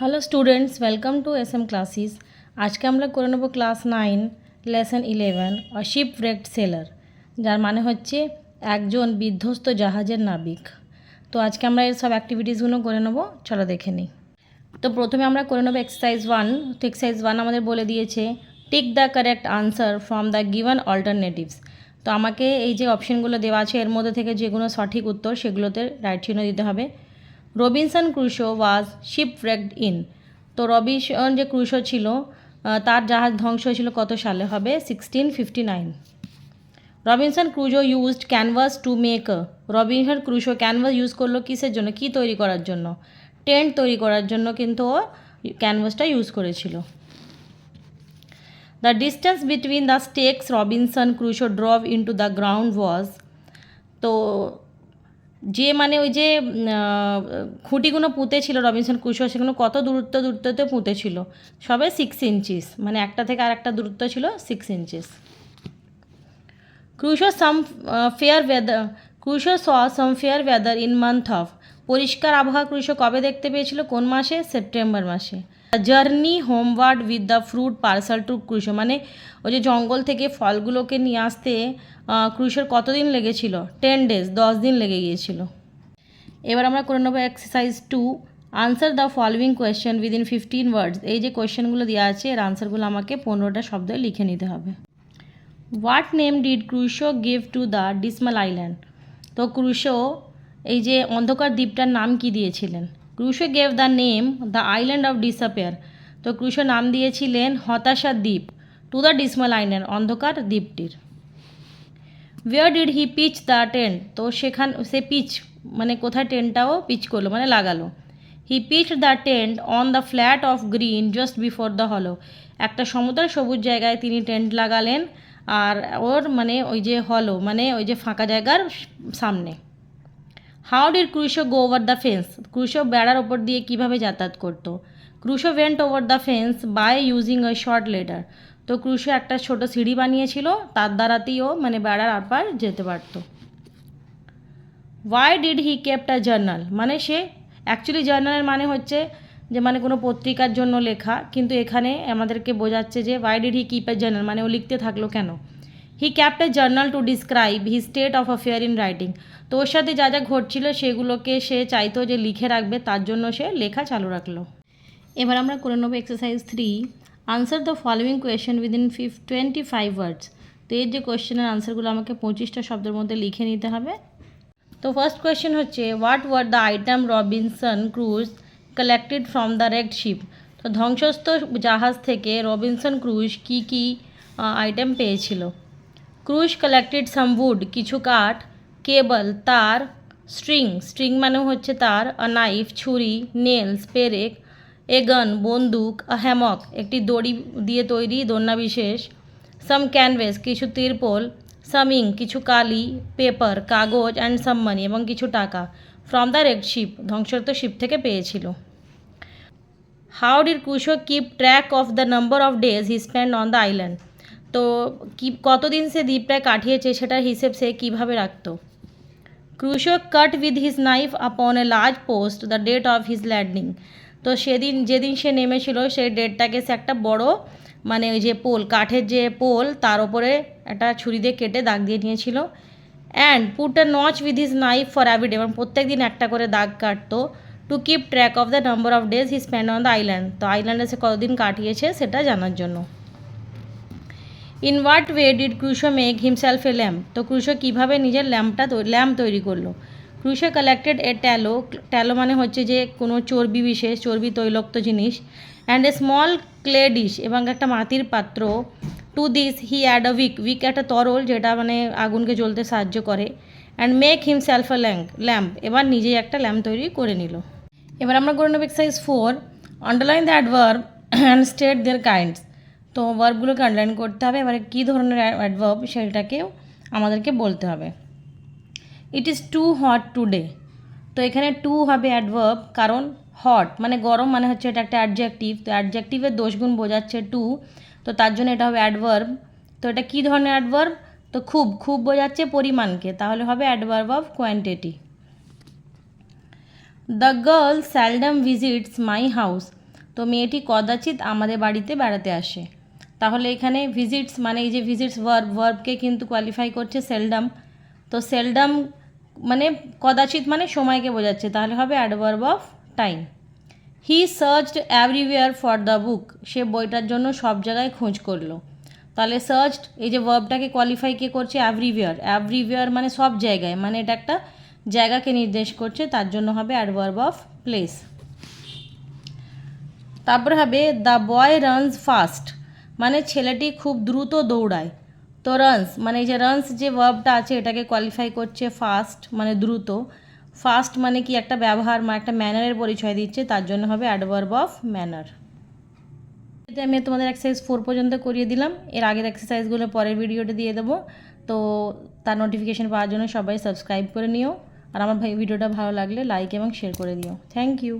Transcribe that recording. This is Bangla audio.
Hello students, welcome to SM classes. আজকে আমরা করে নেব ক্লাস 9 লেসন 11 আ শিপ wrecked সেলার, যার মানে হচ্ছে একজন বিধ্বস্ত জাহাজের নাবিক। তো আজকে আমরা এই সব অ্যাক্টিভিটিসগুলো করে নেব, চলো দেখে নিই। তো প্রথমে আমরা করে নেব এক্সারসাইজ 1। তো এক্সারসাইজ 1 আমাদের বলে দিয়েছে tick the correct answer from the given alternatives. তো আমাকে এই যে অপশনগুলো দেওয়া আছে এর মধ্যে থেকে যেগুলো সঠিক উত্তর সেগুলোতে রাইট চিহ্ন দিতে হবে। Robinson Crusoe was shipwrecked in. তো রবিনসন যে ক্রুশো ছিল তার জাহাজ ধ্বংস হয়েছিল কত সালে? হবে 1659। Robinson Crusoe used canvas to make Robinson Crusoe canvas use করলো কিসের জন্য, কী তৈরি করার জন্য? টেন্ট তৈরি করার জন্য কিন্তু ও ক্যানভাসটা ইউজ করেছিল। The distance between the stakes Robinson Crusoe drove into the ground was. তো যে মানে ওই যে খুঁটিগুলো পুঁতেছিল রবিনসন ক্রুশো, সেগুলো কত দূরত্বতে পুঁতেছিল? সবে 6 ইঞ্চিস, মানে একটা থেকে আর একটা দূরত্ব ছিল 6 inches. Crusoe some fair weather in month of. পরিষ্কার আবহাওয়া ক্রুশো কবে দেখতে পেয়েছিল, কোন মাসে? সেপ্টেম্বর মাসে। Journey হোমওয়ার্ড with the fruit parcel two Crusoe, মানে ওই যে জঙ্গল থেকে ফলগুলোকে নিয়ে আসতে ক্রুশোর কতদিন লেগেছিল? 10 days, 10 দিন লেগে গিয়েছিল। এবার আমরা করে নেবো exercise 2। Answer the following question within 15 ওয়ার্ডস। এই যে কোয়েশ্চেনগুলো দেওয়া আছে এর আনসারগুলো আমাকে 15টা শব্দে লিখে নিতে হবে। What name did Crusoe give to the dismal island. তো ক্রুশো এই যে অন্ধকার দ্বীপটার নাম কি দিয়েছিলেন? Crusoe gave the name the island of disappear. তো ক্রুশো নাম দিয়েছিলেন হতাশার দ্বীপ টু দ্য ডিসমাল আইল্যান্ড, অন্ধকার দ্বীপটির। Where did he pitch the tent. তো সে পিচ মানে কোথায় টেন্টটাও পিচ করলো, মানে লাগালো। He pitch the tent on the flat of green just before the hollow. একটা সমতল সবুজ জায়গায় তিনি টেন্ট লাগালেন, আর ওর মানে ওই যে হলো মানে ওই যে ফাঁকা জায়গার সামনে। How did Crusoe go over the fence. Crusoe বেড়ার ওপর দিয়ে কীভাবে যাতায়াত করতো? Crusoe went over the fence by using a short ladder. তো ক্রুশো একটা ছোট সিঁড়ি বানিয়েছিল, তার দ্বারাতেই ও মানে বেড়ার আরপার যেতে পারত। Y did he kept a journal, মানে সে অ্যাকচুয়ালি জার্নালের মানে হচ্ছে যে মানে কোনো পত্রিকার জন্য লেখা, কিন্তু এখানে আমাদেরকে বোঝাচ্ছে যে why did he keep a journal, মানে ও লিখতে থাকলো কেন। He kept a journal to describe he state of affair in writing. তো ওর সাথে যা যা ঘটছিল সেগুলোকে সে চাইতো যে লিখে রাখবে, তার জন্য সে লেখা চালু রাখলো। এবার আমরা করে নেবো exercise 3। Answer the following question within 25 ওয়ার্ডস। তো এর যে কোয়েশ্চেনের আনসারগুলো আমাকে 25টা শব্দের মধ্যে লিখে নিতে হবে। তো ফার্স্ট কোয়েশ্চেন হচ্ছে what were the item Robinson Crusoe collected from the wrecked ship. তো ধ্বংসস্থ জাহাজ থেকে রবিনসন ক্রুজ কী কী আইটেম পেয়েছিল? ক্রুজ কালেক্টেড সাম উড, কিছু কাঠ, কেবল তার, স্ট্রিং মানে হচ্ছে তার, আ নাইফ ছুরি, নেলস পেরেক, এ গান বন্দুক, আ হ্যামক একটি দড়ি দিয়ে তৈরি দোলনা বিশেষ, সাম ক্যানভেস কিছু তিরপল, সাম ইঙ্ক কিছু কালি, পেপার কাগজ, অ্যান্ড সাম মানি এবং কিছু টাকা, ফ্রম দ্য wrecked শিপ ধ্বংসপ্রাপ্ত শিপ থেকে পেয়েছিল। How did Crusoe keep track of the number of days he spend on the island. তো কতদিন সে দ্বীপটায় কাটিয়েছে সেটার হিসেব সে কীভাবে রাখত? Crusoe cut with his knife upon a large post the date of his landing. তো যেদিন সে নেমেছিল সেই ডেটটাকে সে একটা বড় মানে ওই যে পোল, কাঠের যে পোল তার ওপরে একটা ছুরি দিয়ে কেটে দাগ দিয়ে নিয়েছিল। And put a notch with his knife for every day, এবং প্রত্যেক দিন একটা করে দাগ কাটতো to keep track of the number of days he spend on the island. তো আইল্যান্ডে সে কতদিন কাটিয়েছে সেটা জানার জন্য। In what way did Crusoe make himself a lamp. তো ক্রুশো কীভাবে নিজের ল্যাম্প তৈরি করলো? ক্রুশো কালেক্টেড এ ট্যালো মানে হচ্ছে যে কোনো চর্বি বিশেষ, চর্বি তৈলক্ত জিনিস, and a small clay dish এবং একটা মাটির পাত্র, to this he add a wick একটা তরল যেটা মানে আগুনকে জ্বলতে সাহায্য করে, and make himself a lamp এবার নিজেই একটা ল্যাম্প তৈরি করে নিল। এবার আমরা করে নেব exercise 4। Underline the adverb and state their kinds. তো ভার্বগুলোকে আন্ডারলাইন করতে হবে, এবারে কী ধরনের অ্যাডভার্ব সেটাকেও আমাদেরকে বলতে হবে। It is too hot today. তো এখানে টু হবে অ্যাডভার্ব, কারণ হট মানে গরম, মানে হচ্ছে এটা একটা অ্যাডজেক্টিভ, তো অ্যাডজেক্টিভের দোষগুণ বোঝাচ্ছে টু, তো তার জন্য এটা হবে অ্যাডভার্ব। তো এটা কী ধরনের অ্যাডভার্ব? তো খুব বোঝাচ্ছে পরিমাণকে, তাহলে হবে adverb of quantity. The girl seldom visits my house. তো মেয়েটি কদাচিৎ আমাদের বাড়িতে বেড়াতে আসে। তাহলে এখানে ভিজিটস মানে এই যে ভিজিটস ভার্বকে কিন্তু কোয়ালিফাই করছে সেলডাম। তো সেলডাম মানে কদাচিৎ মানে সময়কে বোঝাচ্ছে, তাহলে হবে adverb of time. He searched everywhere for the book, সে বইটার জন্য সব জায়গায় খোঁজ করলো। তাহলে সার্চড এই যে ভার্বটাকে কোয়ালিফাই কে করছে এভরিওয়্যার, এভরিওয়্যার মানে সব জায়গায়, মানে এটা একটা জায়গাকে নির্দেশ করছে, তার জন্য হবে অ্যাডভার্ব অফ প্লেস। তারপরে হবে দ্য বয় রানস ফাস্ট, মানে ছেলেটি খুব দ্রুত দৌড়ায়। তো রানস মানে এই যে রানস যে ভার্বটা আছে এটাকে কোয়ালিফাই করছে ফাস্ট মানে দ্রুত। ফাস্ট মানে কি একটা ব্যবহার মানে একটা ম্যানারের পরিচয় দিচ্ছে, তার জন্য হবে অ্যাডভার্ব অফ ম্যানার। এতে আমি তোমাদের এক্সারসাইজ 4 পর্যন্ত করিয়ে দিলাম। এর আগের এক্সারসাইজগুলো পরের ভিডিওতে দিয়ে দেবো। তো তার নোটিফিকেশান পাওয়ার জন্য সবাই সাবস্ক্রাইব করে নিও। আর আমার ভিডিওটা ভালো লাগলে লাইক এবং শেয়ার করে দিও। Thank you.